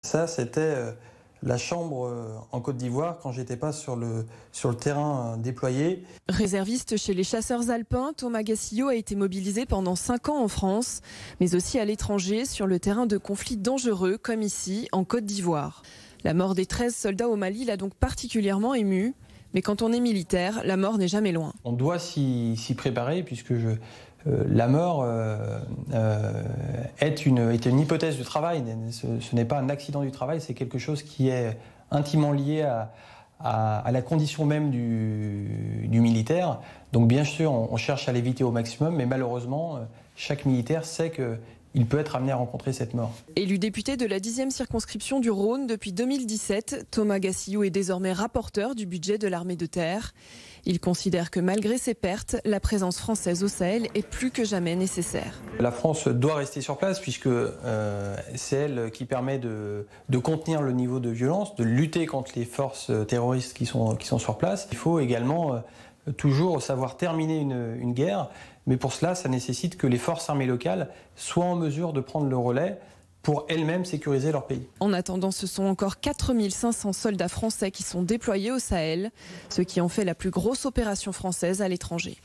Ça, c'était la chambre en Côte d'Ivoire quand j'étais pas sur le terrain déployé. Réserviste chez les chasseurs alpins, Thomas Gassillo a été mobilisé pendant 5 ans en France, mais aussi à l'étranger sur le terrain de conflits dangereux comme ici en Côte d'Ivoire. La mort des 13 soldats au Mali l'a donc particulièrement ému. Mais quand on est militaire, la mort n'est jamais loin. On doit s'y préparer puisque la mort est une hypothèse du travail. Ce n'est pas un accident du travail, c'est quelque chose qui est intimement lié à la condition même du militaire. Donc bien sûr, on cherche à l'éviter au maximum, mais malheureusement, chaque militaire sait qu'il peut être amené à rencontrer cette mort. Élu député de la 10e circonscription du Rhône depuis 2017, Thomas Gassillo est désormais rapporteur du budget de l'armée de terre. Il considère que malgré ses pertes, la présence française au Sahel est plus que jamais nécessaire. La France doit rester sur place puisque c'est elle qui permet de contenir le niveau de violence, de lutter contre les forces terroristes qui sont sur place. Il faut également toujours savoir terminer une guerre, mais pour cela, ça nécessite que les forces armées locales soient en mesure de prendre le relais pour elles-mêmes sécuriser leur pays. En attendant, ce sont encore 4500 soldats français qui sont déployés au Sahel, ce qui en fait la plus grosse opération française à l'étranger.